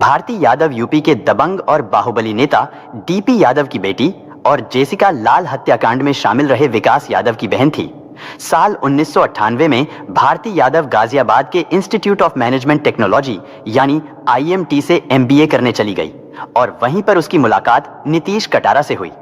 Bharti Yadav UP के दबंग और बाहुबली नेता डीपी यादव की बेटी और जेसिका लाल हत्याकांड में शामिल रहे विकास यादव की बहन थी। साल 1998 में भारती यादव गाजियाबाद के इंस्टीट्यूट ऑफ मैनेजमेंट टेक्नोलॉजी यानी IMT से MBA करने चली गई और वहीं पर उसकी मुलाकात नीतीश कटारा से हुई।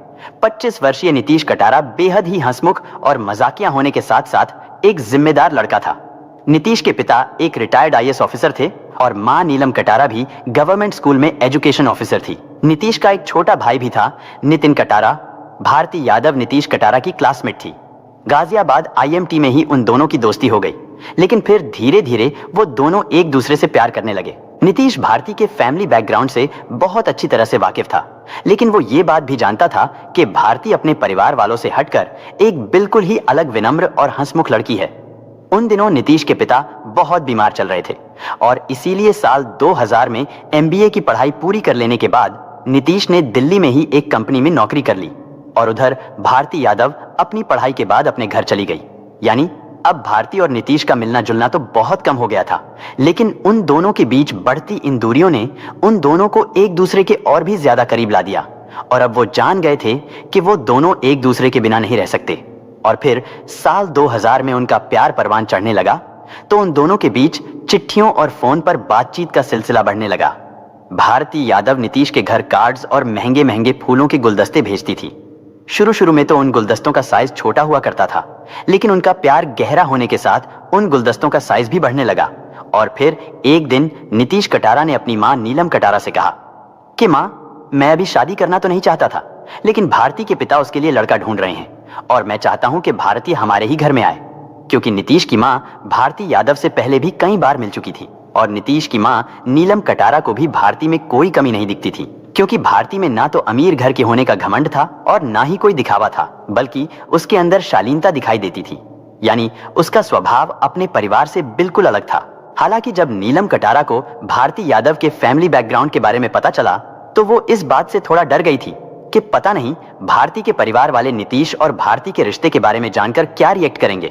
25 वर्षीय नीतीश कटारा बेहद ही हंसमुख और मजाकिया होने के साथ साथ एक जिम्मेदार लड़का था। नीतीश के पिता एक रिटायर्ड IAS ऑफिसर थे और मां नीलम कटारा भी गवर्नमेंट स्कूल में एजुकेशन ऑफिसर थी। नीतीश का एक छोटा भाई भी था, नितिन कटारा। भारती यादव नीतीश कटारा की क्लासमेट थी। गाजियाबाद IMT में ही उन दोनों की दोस्ती हो गई, लेकिन फिर धीरे धीरे वो दोनों एक दूसरे से प्यार करने लगे। नीतीश भारती के फैमिली बैकग्राउंड से बहुत अच्छी तरह से वाकिफ था, लेकिन वो ये बात भी जानता था कि भारती अपने परिवार वालों से हटकर एक बिल्कुल ही अलग विनम्र और हंसमुख लड़की है। उन दिनों नीतीश के पिता बहुत बीमार चल रहे थे और इसीलिए साल 2000 में MBA की पढ़ाई पूरी कर लेने के बाद नीतीश ने दिल्ली में ही एक कंपनी में नौकरी कर ली और उधर भारती यादव अपनी पढ़ाई के बाद अपने घर चली गई। यानी अब भारती और नीतीश का मिलना जुलना तो बहुत कम हो गया था, लेकिन उन दोनों के बीच बढ़ती इन दूरियों ने उन दोनों को एक दूसरे के और भी ज्यादा करीब ला दिया और अब वो जान गए थे कि वो दोनों एक दूसरे के बिना नहीं रह सकते। और फिर साल 2000 में उनका प्यार परवान चढ़ने लगा तो उन दोनों के बीच चिट्ठियों और फोन पर बातचीत का सिलसिला बढ़ने लगा। भारती यादव नीतीश के घर कार्ड्स और महंगे महंगे फूलों के गुलदस्ते भेजती थी। शुरू में तो उन गुलदस्तों का साइज छोटा हुआ करता था, लेकिन उनका प्यार गहरा होने के साथ उन गुलदस्तों का साइज भी बढ़ने लगा। और फिर एक दिन नीतीश कटारा ने अपनी मां नीलम कटारा से कहा कि मां, मैं अभी शादी करना तो नहीं चाहता था, लेकिन भारती के पिता उसके लिए लड़का ढूंढ रहे हैं और मैं चाहता हूं कि भारती हमारे ही घर में आए। क्योंकि नीतीश की मां भारती यादव से पहले भी कई बार मिल चुकी थी और नीतीश की मां नीलम कटारा को भी भारती में कोई कमी नहीं दिखती थी, क्योंकि भारती में ना तो अमीर घर के होने का घमंड था और ना ही कोई दिखावा था, बल्कि उसके अंदर शालीनता दिखाई देती थी। यानी उसका स्वभाव अपने परिवार से बिल्कुल अलग था। हालांकि जब नीलम कटारा को भारती यादव के फैमिली बैकग्राउंड के बारे में पता चला तो वो इस बात से थोड़ा डर गई थी कि पता नहीं भारती के परिवार वाले नीतीश और भारती के रिश्ते के बारे में जानकर क्या रिएक्ट करेंगे,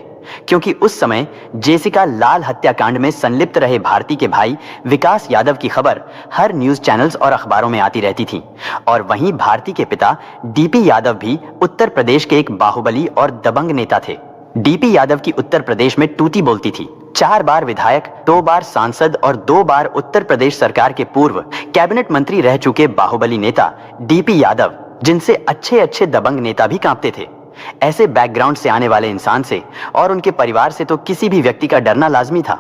क्योंकि उस समय जेसिका लाल हत्याकांड में संलिप्त रहे भारती के भाई विकास यादव की खबर हर न्यूज चैनल्स और अखबारों में आती रहती थी। और वहीं भारती के पिता डीपी यादव भी उत्तर प्रदेश के एक बाहुबली और दबंग नेता थे। डीपी यादव की उत्तर प्रदेश में तूती बोलती थी। 4 बार विधायक, 2 बार सांसद और 2 बार उत्तर प्रदेश सरकार के पूर्व कैबिनेट मंत्री रह चुके बाहुबली नेता डीपी यादव, जिनसे अच्छे अच्छे दबंग नेता भी कांपते थे। ऐसे बैकग्राउंड से आने वाले इंसान से और उनके परिवार से तो किसी भी व्यक्ति का डरना लाजमी था।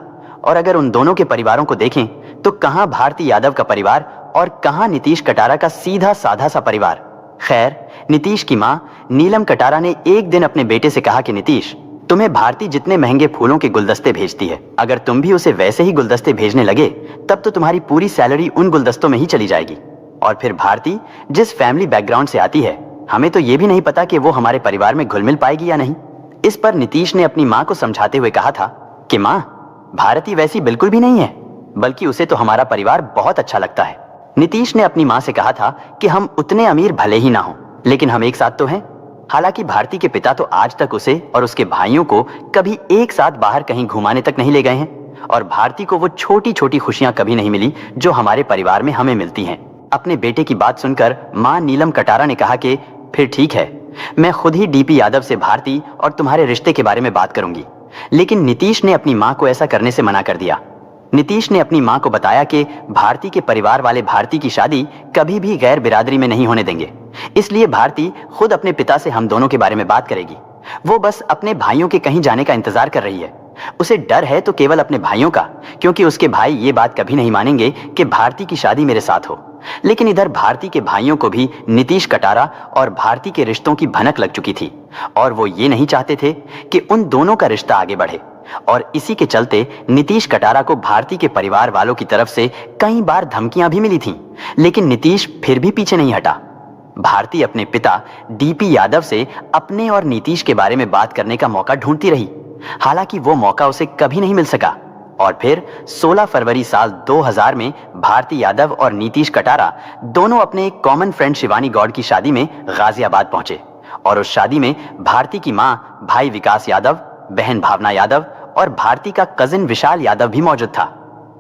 और अगर उन दोनों के परिवारों को देखें तो कहां भारती यादव का परिवार और कहां नीतीश कटारा का सीधा साधा सा परिवार। खैर, नीतीश की मां नीलम कटारा ने एक दिन अपने बेटे से कहा कि नीतीश, तुम्हें भारती जितने महंगे फूलों के गुलदस्ते भेजती है, अगर तुम भी उसे वैसे ही गुलदस्ते भेजने लगे तब तो तुम्हारी पूरी सैलरी उन गुलदस्तों में ही चली जाएगी। और फिर भारती जिस फैमिली बैकग्राउंड से आती है, हमें तो ये भी नहीं पता कि वो हमारे परिवार में घुल मिल पाएगी या नहीं। इस पर नीतीश ने अपनी मां को समझाते हुए कहा था कि मां, भारती वैसी बिल्कुल भी नहीं है, बल्कि उसे तो हमारा परिवार बहुत अच्छा लगता है। नीतीश ने अपनी मां से कहा था कि हम उतने अमीर भले ही ना हो, लेकिन हम एक साथ तो हैं। हालांकि भारती के पिता तो आज तक उसे और उसके भाइयों को कभी एक साथ बाहर कहीं घुमाने तक नहीं ले गए हैं और भारती को वो छोटी छोटी खुशियां कभी नहीं मिली जो हमारे परिवार में हमें मिलती हैं। अपने बेटे की बात सुनकर मां नीलम कटारा ने कहा कि फिर ठीक है, मैं खुद ही डीपी यादव से भारती और तुम्हारे रिश्ते के बारे में बात करूंगी। लेकिन नीतीश ने अपनी मां को ऐसा करने से मना कर दिया। नीतीश ने अपनी मां को बताया कि भारती के परिवार वाले भारती की शादी कभी भी गैर बिरादरी में नहीं होने देंगे, इसलिए भारती खुद अपने पिता से हम दोनों के बारे में बात करेगी। वो बस अपने भाइयों के कहीं जाने का इंतजार कर रही है। उसे डर है तो केवल अपने भाइयों का, क्योंकि उसके भाई ये बात कभी नहीं मानेंगे कि भारती की शादी मेरे साथ हो। लेकिन इधर भारती के भाइयों को भी नीतीश कटारा और भारती के रिश्तों की भनक लग चुकी थी और वो ये नहीं चाहते थे कि उन दोनों का रिश्ता आगे बढ़े। और इसी के चलते नीतीश कटारा को भारती के परिवार वालों की तरफ से कई बार धमकियां भी मिली थीं, लेकिन नीतीश फिर भी पीछे नहीं हटा। भारती अपने पिता डीपी यादव से अपने और नीतीश के बारे में बात करने का मौका ढूंढती रही। हालांकि वो मौका उसे कभी नहीं मिल सका और फिर 16 फरवरी साल 2000 में भारती यादव और नीतीश कटारा दोनों अपने एक कॉमन फ्रेंड शिवानी गौड़ की शादी में गाजियाबाद पहुंचे। और उस शादी में भारती की मां भाई विकास यादव, बहन भावना यादव और भारती का कजिन विशाल यादव भी मौजूद था।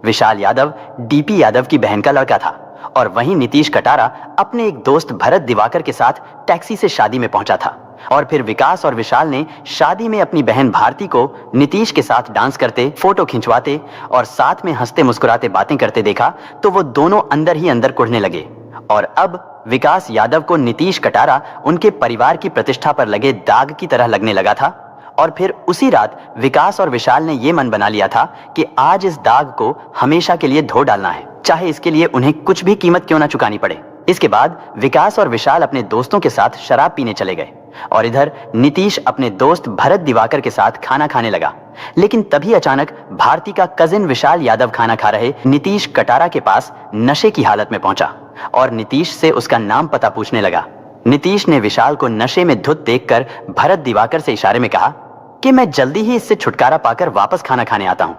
विशाल यादव डीपी यादव की बहन का लड़का था। और वहीं नीतीश कटारा अपने एक दोस्त भरत दिवाकर के साथ टैक्सी से शादी में पहुंचा था। और फिर विकास और विशाल ने शादी में अपनी बहन भारती को नीतीश के साथ डांस करते, फोटो खिंचवाते और साथ में हंसते मुस्कुराते बातें करते देखा तो वो दोनों अंदर ही अंदर कुढ़ने लगे। और अब विकास यादव को नीतीश कटारा उनके परिवार की प्रतिष्ठा पर लगे दाग की तरह लगने लगा था। और फिर उसी रात विकास और विशाल ने यह मन बना लिया था कि आज इस दाग को हमेशा के लिए धो डालना है, चाहे इसके लिए उन्हें कुछ भी कीमत क्यों ना चुकानी पड़े। इसके बाद विकास और विशाल अपने दोस्तों के साथ शराब पीने चले गए और इधर नीतीश अपने दोस्त भरत दिवाकर के साथ खाना खाने लगा। लेकिन तभी अचानक भारती का कजिन विशाल यादव खाना खा रहे नीतीश कटारा के पास नशे की हालत में पहुंचा और नीतीश से उसका नाम पता पूछने लगा। नीतीश ने विशाल को नशे में धुत देखकर भरत दिवाकर से इशारे में कहा कि मैं जल्दी ही इससे छुटकारा पाकर वापस खाना खाने आता हूं।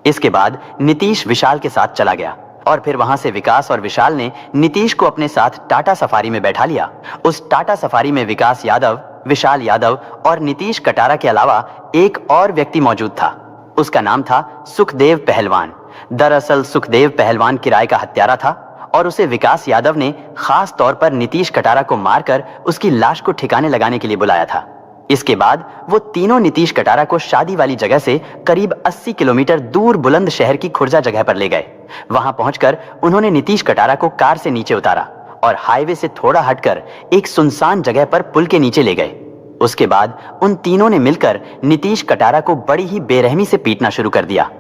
इसके बाद नीतीश विशाल के साथ चला गया और फिर वहां से विकास और विशाल ने नीतीश को अपने साथ टाटा सफारी में बैठा लिया। उस टाटा सफारी में विकास यादव, विशाल यादव और नीतीश कटारा के अलावा एक और व्यक्ति मौजूद था। उसका नाम था सुखदेव पहलवान। दरअसल सुखदेव पहलवान किराए का हत्यारा था और उसे विकास यादव ने खास तौर पर नीतीश कटारा को मारकर उसकी लाश को ठिकाने लगाने के लिए बुलाया था। इसके बाद वो तीनों नीतीश कटारा को शादी वाली जगह से करीब 80 किलोमीटर दूर बुलंद शहर की खुर्जा जगह पर ले गए। वहां पहुंचकर उन्होंने नीतीश कटारा को कार से नीचे उतारा और हाईवे से थोड़ा हटकर एक सुनसान जगह पर पुल के नीचे ले गए। उसके बाद उन तीनों ने मिलकर नीतीश कटारा को बड़ी ही बेरहमी से पीटना शुरू कर दिया।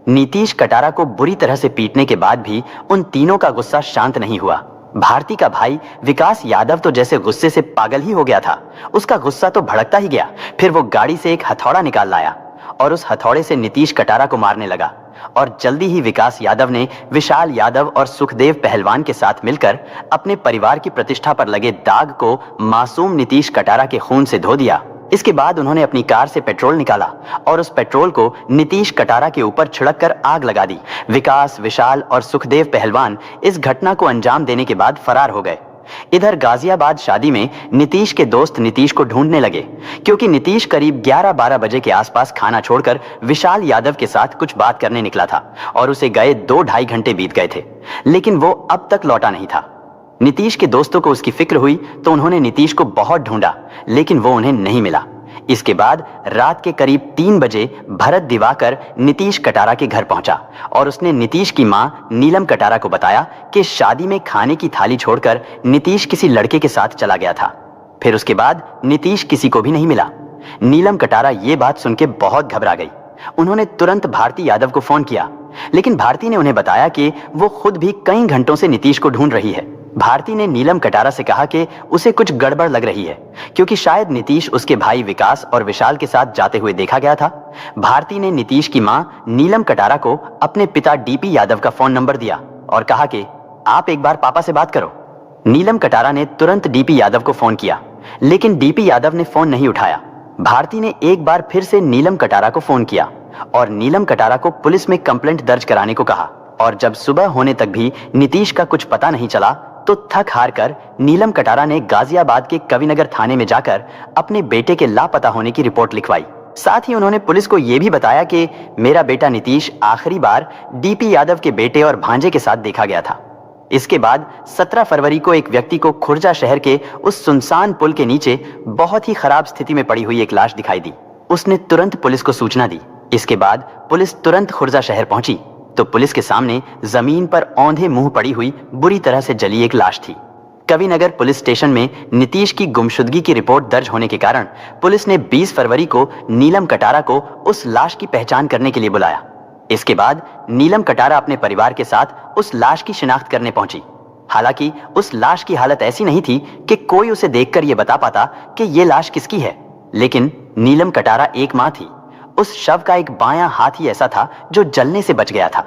नीतीश कटारा को बुरी तरह से पीटने के बाद भी उन तीनों का गुस्सा शांत नहीं हुआ। भारती का भाई विकास यादव तो जैसे गुस्से से पागल ही हो गया था। उसका गुस्सा तो भड़कता ही गया। फिर वो गाड़ी से एक हथौड़ा निकाल लाया और उस हथौड़े से नीतीश कटारा को मारने लगा। और जल्दी ही विकास यादव ने विशाल यादव और सुखदेव पहलवान के साथ मिलकर अपने परिवार की प्रतिष्ठा पर लगे दाग को मासूम नीतीश कटारा के खून से धो दिया। इसके बाद उन्होंने अपनी कार से पेट्रोल निकाला और उस पेट्रोल को नीतीश कटारा के ऊपर छिड़क कर आग लगा दी। विकास, विशाल और सुखदेव पहलवान इस घटना को अंजाम देने के बाद फरार हो गए। इधर गाजियाबाद शादी में नीतीश के दोस्त नीतीश को ढूंढने लगे क्योंकि नीतीश करीब 11-12 बजे के आसपास खाना छोड़कर विशाल यादव के साथ कुछ बात करने निकला था और उसे गए 2-2.5 घंटे बीत गए थे, लेकिन वो अब तक लौटा नहीं था। नीतीश के दोस्तों को उसकी फिक्र हुई तो उन्होंने नीतीश को बहुत ढूंढा, लेकिन वो उन्हें नहीं मिला। इसके बाद रात के करीब 3 बजे भरत दिवाकर नीतीश कटारा के घर पहुंचा और उसने नीतीश की मां नीलम कटारा को बताया कि शादी में खाने की थाली छोड़कर नीतीश किसी लड़के के साथ चला गया था। फिर उसके बाद नीतीश किसी को भी नहीं मिला। नीलम कटारा ये बात सुन के बहुत घबरा गई। उन्होंने तुरंत भारती यादव को फोन किया, लेकिन भारती ने उन्हें बताया कि वो खुद भी कई घंटों से नीतीश को ढूंढ रही है। भारती ने नीलम कटारा से कहा कि उसे कुछ गड़बड़ लग रही है क्योंकि शायद नीतीश उसके भाई विकास और विशाल के साथ जाते हुए देखा गया था। भारती ने नीतीश की मां नीलम कटारा को अपने पिता डीपी यादव का फोन नंबर दिया और कहा कि आप एक बार पापा से बात करो। नीलम कटारा ने तुरंत डीपी यादव को फोन किया, लेकिन डीपी यादव ने फोन नहीं उठाया। भारती ने एक बार फिर से नीलम कटारा को फोन किया और नीलम कटारा को पुलिस में कंप्लेंट दर्ज कराने को कहा। और जब सुबह होने तक भी नीतीश का कुछ पता नहीं चला तो थक हार कर नीलम कटारा ने गाजियाबाद के कविनगर थाने में जाकर अपने बेटे के लापता होने की रिपोर्ट लिखवाई। साथ ही उन्होंने पुलिस को यह भी बताया कि मेरा बेटा नीतीश आखिरी बार डीपी यादव के बेटे और भांजे के साथ देखा गया था। इसके बाद 17 फरवरी को एक व्यक्ति को खुर्जा शहर के उस सुनसान पुल के नीचे बहुत ही खराब स्थिति में पड़ी हुई एक लाश दिखाई दी। उसने तुरंत पुलिस को सूचना दी। इसके बाद पुलिस तुरंत खुर्जा शहर पहुंची तो पुलिस के सामने जमीन पर औंधे मुंह पड़ी हुई बुरी तरह से जली एक लाश थी। कविनगर पुलिस स्टेशन में नीतीश की गुमशुदगी की रिपोर्ट दर्ज होने के कारण पुलिस ने 20 फरवरी को नीलम कटारा को उस लाश की पहचान करने के लिए बुलाया। इसके बाद नीलम कटारा अपने परिवार के साथ उस लाश की शिनाख्त करने पहुंची। हालांकि उस लाश की हालत ऐसी नहीं थी कि कोई उसे देखकर यह बता पाता कि यह लाश किसकी है, लेकिन नीलम कटारा एक मां थी। उस शव का एक बायां हाथ ही ऐसा था जो जलने से बच गया था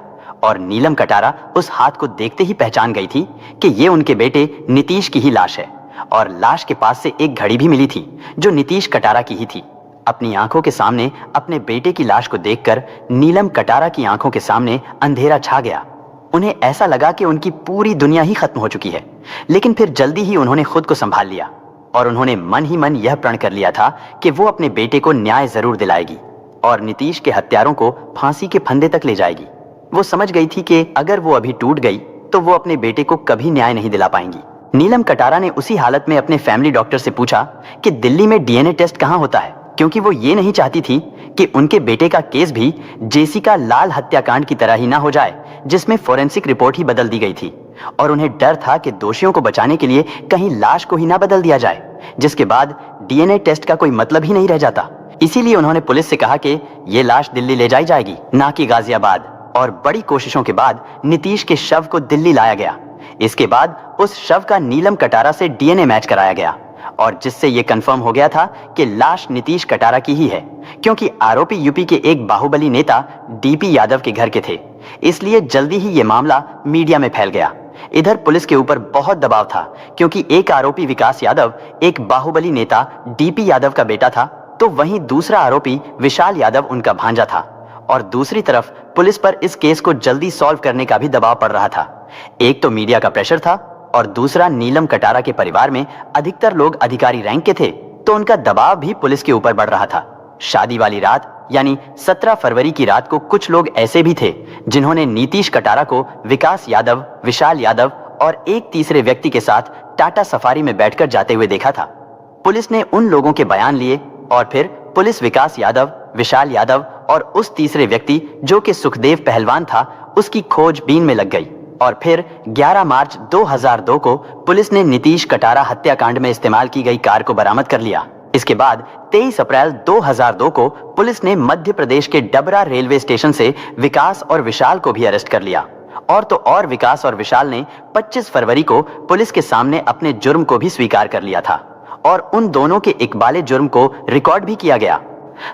और नीलम कटारा उस हाथ को देखते ही पहचान गई थी कि ये उनके बेटे नीतीश की ही लाश है। और लाश के पास से एक घड़ी भी मिली थी जो नीतीश कटारा की ही थी। अपनी आंखों के सामने अपने बेटे की लाश को देखकर नीलम कटारा की आंखों के सामने अंधेरा छा गया। उन्हें ऐसा लगा कि उनकी पूरी दुनिया ही खत्म हो चुकी है, लेकिन फिर जल्दी ही उन्होंने खुद को संभाल लिया और उन्होंने मन ही मन यह प्रण कर लिया था कि वो अपने बेटे को न्याय जरूर दिलाएगी और नीतीश के हत्यारों को फांसी के फंदे तक ले जाएगी। वो समझ गई थी कि अगर वो अभी टूट गई तो वो अपने बेटे को कभी न्याय नहीं दिला पाएंगी। नीलम कटारा ने उसी हालत में अपने फैमिली डॉक्टर से पूछा कि दिल्ली में डीएनए टेस्ट कहाँ होता है, क्योंकि वो ये नहीं चाहती थी कि उनके बेटे का केस भी जेसिका लाल हत्याकांड की तरह ही ना हो जाए, जिसमें फोरेंसिक रिपोर्ट ही बदल दी गई थी। और उन्हें डर था कि दोषियों को बचाने के लिए कहीं लाश को ही ना बदल दिया जाए, जिसके बाद डीएनए टेस्ट का कोई मतलब ही नहीं रह जाता। इसीलिए उन्होंने पुलिस से कहा कि ये लाश दिल्ली ले जाई जाएगी, ना कि गाजियाबाद। और बड़ी कोशिशों के बाद नीतीश के शव को दिल्ली लाया गया। इसके बाद उस शव का नीलम कटारा से डीएनए मैच कराया गया, और जिससे यह कंफर्म हो गया था कि लाश नीतीश कटारा की ही है, क्योंकि आरोपी यूपी के एक बाहुबली नेता डीपी यादव के घर के थे। इसलिए जल्दी ही यह मामला मीडिया में फैल गया। इधर पुलिस के ऊपर बहुत दबाव था, क्योंकि एक आरोपी विकास यादव एक बाहुबली नेता डीपी यादव का बेटा था, तो वहीं दूसरा आरोपी विशाल यादव उनका भांजा था। और दूसरी तरफ पुलिस पर इस केस को जल्दी सॉल्व करने का भी दबाव पड़ रहा था। एक तो मीडिया का प्रेशर था, और दूसरा नीलम कटारा के परिवार में अधिकतर लोग अधिकारी रैंक के थे, तो उनका दबाव भी पुलिस के ऊपर बढ़ रहा था। शादी वाली रात यानी 17 फरवरी की रात को कुछ लोग ऐसे भी थे जिन्होंने नीतीश कटारा को विकास यादव, विशाल यादव और एक तीसरे व्यक्ति के साथ टाटा सफारी में बैठकर जाते हुए देखा था। पुलिस ने उन लोगों के बयान लिए, और फिर पुलिस विकास यादव, विशाल यादव और उस तीसरे व्यक्ति जो कि सुखदेव पहलवान था, उसकी खोजबीन में लग गई। और फिर 11 मार्च 2002 को पुलिस ने नीतीश कटारा हत्याकांड में इस्तेमाल की गई कार को बरामद कर लिया। इसके बाद 23 अप्रैल 2002 को पुलिस ने मध्य प्रदेश के डबरा रेलवे स्टेशन से विकास और विशाल को भी अरेस्ट कर लिया। और तो और विकास और विशाल ने 25 फरवरी को पुलिस के सामने अपने जुर्म को भी स्वीकार कर लिया था, और उन दोनों के इकबाले जुर्म को रिकॉर्ड भी किया गया।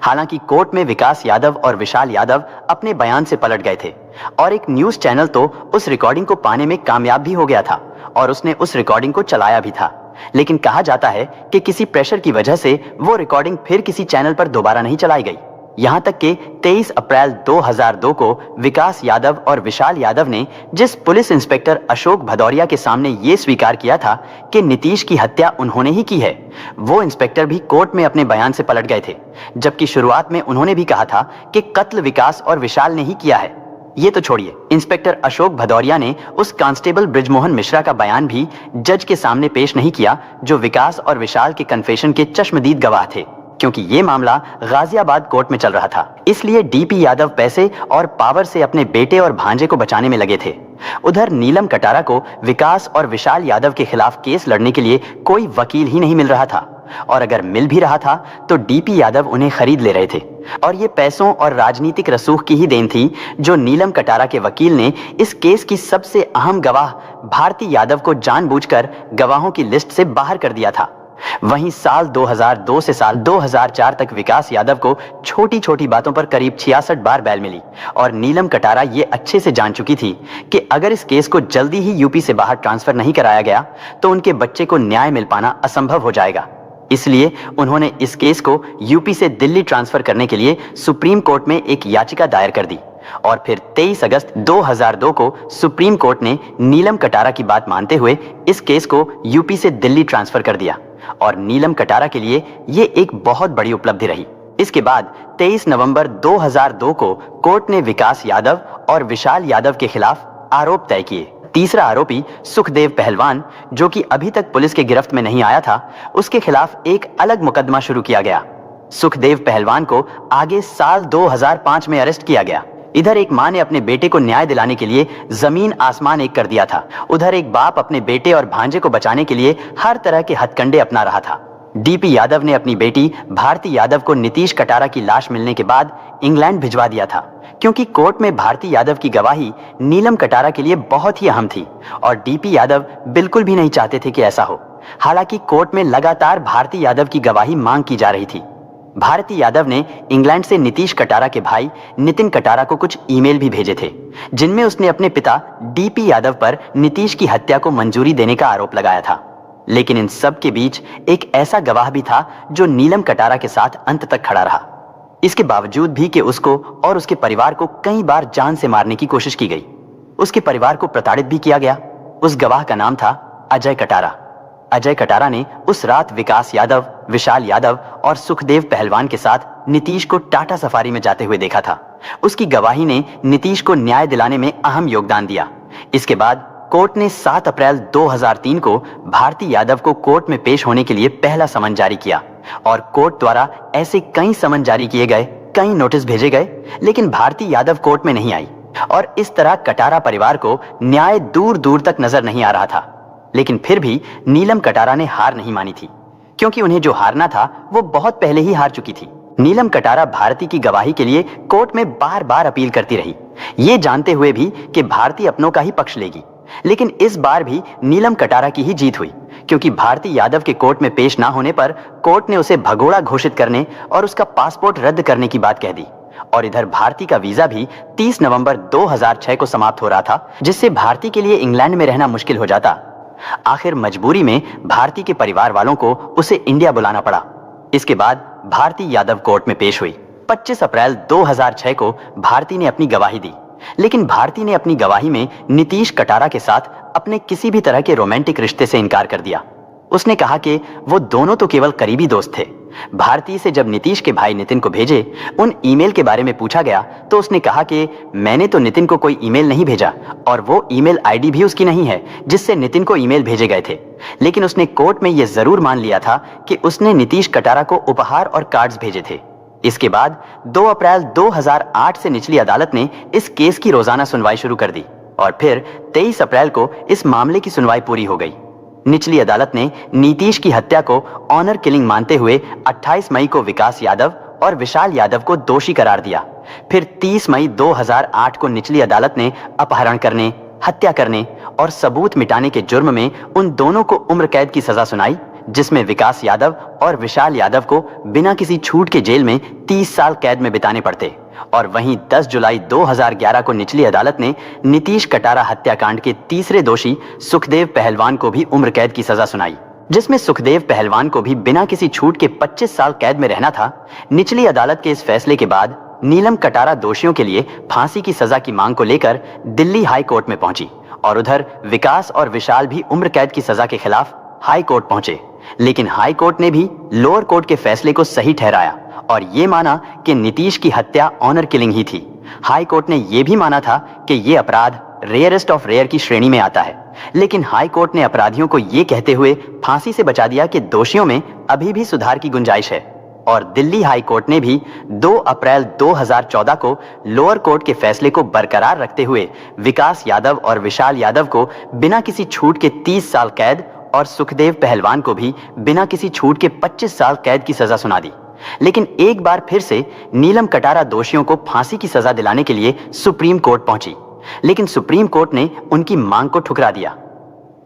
हालांकि कोर्ट में विकास यादव और विशाल यादव अपने बयान से पलट गए थे, और एक न्यूज चैनल तो उस रिकॉर्डिंग को पाने में कामयाब भी हो गया था, और उसने उस रिकॉर्डिंग को चलाया भी था। लेकिन कहा जाता है कि किसी प्रेशर की वजह से वो रिकॉर्डिंग फिर किसी चैनल पर दोबारा नहीं चलाई गई। यहां तक कि 23 अप्रैल 2002 को विकास यादव और विशाल यादव ने जिस पुलिस इंस्पेक्टर अशोक भदौरिया के सामने ये स्वीकार किया था कि नीतीश की हत्या उन्होंने ही की है, वो इंस्पेक्टर भी कोर्ट में अपने बयान से पलट गए थे। जबकि शुरुआत में उन्होंने भी कहा था कि कत्ल विकास और विशाल ने ही किया है। ये तो छोड़िए, इंस्पेक्टर अशोक भदौरिया ने उस कांस्टेबल ब्रिजमोहन मिश्रा का बयान भी जज के सामने पेश नहीं किया, जो विकास और विशाल के कन्फेशन के चश्मदीद गवाह थे, क्योंकि ये मामला गाजियाबाद कोर्ट में चल रहा था। इसलिए डीपी यादव पैसे और पावर से अपने बेटे और भांजे को बचाने में लगे थे। उधर नीलम कटारा को विकास और विशाल यादव के खिलाफ केस लड़ने के लिए कोई वकील ही नहीं मिल रहा था, और अगर मिल भी रहा था तो डीपी यादव उन्हें खरीद ले रहे थे। और ये पैसों और राजनीतिक रसूख की ही देन थी, जो नीलम कटारा के वकील ने इस केस की सबसे अहम गवाह भारती यादव को जानबूझकर गवाहों की लिस्ट से बाहर कर दिया था। वहीं साल 2002 से साल 2004 तक विकास यादव को छोटी छोटी बातों पर करीब 66 बार बैल मिली, और नीलम कटारा ये अच्छे से जान चुकी थी कि अगर इस केस को जल्दी ही यूपी से बाहर ट्रांसफर नहीं कराया गया तो उनके बच्चे को न्याय मिल पाना असंभव हो जाएगा। इसलिए उन्होंने इस केस को यूपी से दिल्ली ट्रांसफर करने के लिए सुप्रीम कोर्ट में एक याचिका दायर कर दी, और फिर 23 अगस्त 2002 को सुप्रीम कोर्ट ने नीलम कटारा की बात मानते हुए इस केस को यूपी से दिल्ली ट्रांसफर कर दिया। और नीलम कटारा के लिए ये एक बहुत बड़ी उपलब्धि रही। इसके बाद 23 नवंबर 2002 को कोर्ट ने विकास यादव और विशाल यादव के खिलाफ आरोप तय किए। तीसरा आरोपी सुखदेव पहलवान, जो कि अभी तक पुलिस के गिरफ्त में नहीं आया था, उसके खिलाफ एक अलग मुकदमा शुरू किया गया। सुखदेव पहलवान को आगे साल 2005 में अरेस्ट किया गया। इधर एक मां ने अपने बेटे को न्याय दिलाने के लिए जमीन आसमान एक कर दिया था, उधर एक बाप अपने बेटे और भांजे को बचाने के लिए हर तरह के हथकंडे अपना रहा था। डीपी यादव ने अपनी बेटी भारती यादव को नीतीश कटारा की लाश मिलने के बाद इंग्लैंड भिजवा दिया था, क्योंकि कोर्ट में भारती यादव की गवाही नीलम कटारा के लिए बहुत ही अहम थी, और डीपी यादव बिल्कुल भी नहीं चाहते थे कि ऐसा हो। हालांकि कोर्ट में लगातार भारती यादव की गवाही मांग की जा रही थी। भारती यादव ने इंग्लैंड से नीतीश कटारा के भाई नितिन कटारा को कुछ ईमेल भी भेजे थे, जिनमें उसने अपने पिता डीपी यादव पर नीतीश की हत्या को मंजूरी देने का आरोप लगाया था। लेकिन इन सब के बीच एक ऐसा गवाह भी था जो नीलम कटारा के साथ अंत तक खड़ा रहा। इसके बावजूद भी कि उसको और उसके परिवार को कई बार जान से मारने की कोशिश की गई, उसके परिवार को प्रताड़ित भी किया गया। उस गवाह का नाम था अजय कटारा। अजय कटारा ने उस रात विकास यादव, विशाल यादव और सुखदेव पहलवान के साथ नीतीश को टाटा सफारी में जाते हुए देखा था। उसकी गवाही ने नीतीश को न्याय दिलाने में अहम योगदान दिया। इसके बाद कोर्ट ने 7 अप्रैल 2003 को भारती यादव को कोर्ट में पेश होने के लिए पहला समन जारी किया और कोर्ट द्वारा ऐसे कई समन जारी किए गए, कई नोटिस भेजे गए, लेकिन भारती यादव कोर्ट में नहीं आई और इस तरह कटारा परिवार को न्याय दूर दूर तक नजर नहीं आ रहा था। लेकिन फिर भी नीलम कटारा ने हार नहीं मानी थी, क्योंकि उन्हें जो हारना था वो बहुत पहले ही हार चुकी थी। नीलम कटारा भारती की गवाही के लिए कोर्ट में बार बार अपील करती रही, ये जानते हुए भी कि भारती अपनों का ही पक्ष लेगी। लेकिन इस बार भी नीलम कटारा की ही जीत हुई, क्योंकि भारती यादव के कोर्ट में पेश ना होने पर कोर्ट ने उसे भगोड़ा घोषित करने और उसका पासपोर्ट रद्द करने की बात कह दी। और इधर भारती का वीजा भी 30 नवंबर 2006 को समाप्त हो रहा था, जिससे भारती के लिए इंग्लैंड में रहना मुश्किल हो जाता। आखिर मजबूरी में भारती के परिवार वालों को उसे इंडिया बुलाना पड़ा। इसके बाद भारती यादव कोर्ट में पेश हुई। 25 अप्रैल 2006 को भारती ने अपनी गवाही दी, लेकिन भारती ने अपनी गवाही में नीतीश कटारा के साथ अपने किसी भी तरह के रोमांटिक रिश्ते से इनकार कर दिया। उसने कहा कि वो दोनों तो केवल करीबी दोस्त थे। भारती से जब नीतीश के भाई नितिन को भेजे उन ईमेल के बारे में पूछा गया तो उसने कहा कि मैंने तो नितिन को कोई ईमेल नहीं भेजा और वो ईमेल आईडी भी उसकी नहीं है जिससे नितिन को ईमेल भेजे गए थे। लेकिन उसने कोर्ट में यह जरूर मान लिया था कि उसने नीतीश कटारा को उपहार और कार्ड्स भेजे थे। इसके बाद 2 अप्रैल 2008 से निचली अदालत ने इस केस की रोजाना सुनवाई शुरू कर दी और फिर 23 अप्रैल को इस मामले की सुनवाई पूरी हो गई। निचली अदालत ने नीतीश की हत्या को ऑनर किलिंग मानते हुए 28 मई को विकास यादव और विशाल यादव को दोषी करार दिया। फिर 30 मई 2008 को निचली अदालत ने अपहरण करने, हत्या करने और सबूत मिटाने के जुर्म में उन दोनों को उम्र कैद की सजा सुनाई, जिसमें विकास यादव और विशाल यादव को बिना किसी छूट के जेल में 30 साल कैद में बिताने पड़ते। और वहीं 10 जुलाई 2011 को निचली अदालत ने नीतीश कटारा हत्याकांड के तीसरे दोषी सुखदेव पहलवान को भी उम्र कैद की सजा सुनाई, जिसमें सुखदेव पहलवान को भी बिना किसी छूट के 25 साल कैद में रहना था। निचली अदालत के इस फैसले के बाद नीलम कटारा दोषियों के लिए फांसी की सजा की मांग को लेकर दिल्ली हाई कोर्ट में पहुंची और उधर विकास और विशाल भी उम्र कैद की सजा के खिलाफ हाई कोर्ट पहुंचे। लेकिन हाई कोर्ट ने भी लोअर कोर्ट के फैसले को सही ठहराया और ये माना कि नीतीश की हत्या ऑनर किलिंग ही थी। हाई कोर्ट ने यह भी माना था कि यह अपराध रेयरेस्ट ऑफ रेयर की श्रेणी में आता है, लेकिन हाई कोर्ट ने अपराधियों को यह कहते हुए फांसी से बचा दिया कि दोषियों में अभी भी सुधार की गुंजाइश है। और दिल्ली हाई कोर्ट ने भी 2 अप्रैल 2014 को लोअर कोर्ट के फैसले को बरकरार रखते हुए विकास यादव और विशाल यादव को बिना किसी छूट के 30 साल कैद और सुखदेव पहलवान को भी बिना किसी छूट के 25 साल कैद की सजा सुना दी। लेकिन एक बार फिर से नीलम कटारा दोषियों को फांसी की सजा दिलाने के लिए सुप्रीम कोर्ट पहुंची, लेकिन सुप्रीम कोर्ट ने उनकी मांग को ठुकरा दिया।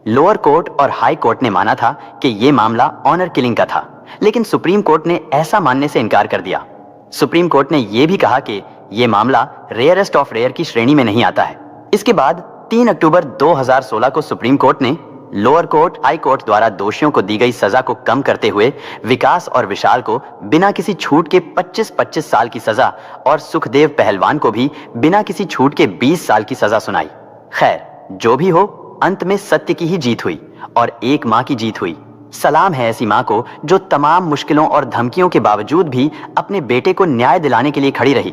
लोअर कोर्ट और हाई कोर्ट ने माना था कि यह मामला ऑनर किलिंग का था, लेकिन सुप्रीम कोर्ट ने ऐसा मानने से इनकार कर दिया। सुप्रीम कोर्ट ने यह भी कहा कि यह मामला रेयरेस्ट ऑफ रेयर की श्रेणी में नहीं आता है। इसके बाद 3 अक्टूबर 2016 को सुप्रीम कोर्ट ने लोअर कोर्ट, हाई कोर्ट द्वारा दोषियों को दी गई सजा को कम करते हुए विकास और विशाल को बिना किसी छूट के 25-25 साल की सजा और सुखदेव पहलवान को भी बिना किसी छूट के 20 साल की सजा सुनाई। खैर, जो भी हो, अंत में सत्य की ही जीत हुई और एक मां की जीत हुई। सलाम है ऐसी मां को जो तमाम मुश्किलों और धमकियों के बावजूद भी अपने बेटे को न्याय दिलाने के लिए खड़ी रही।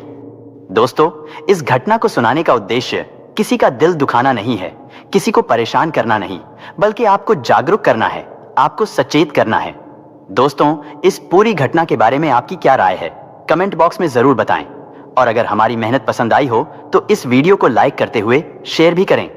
दोस्तों, इस घटना को सुनाने का उद्देश्य किसी का दिल दुखाना नहीं है, किसी को परेशान करना नहीं, बल्कि आपको जागरूक करना है, आपको सचेत करना है। दोस्तों, इस पूरी घटना के बारे में आपकी क्या राय है, कमेंट बॉक्स में जरूर बताएं। और अगर हमारी मेहनत पसंद आई हो तो इस वीडियो को लाइक करते हुए शेयर भी करें।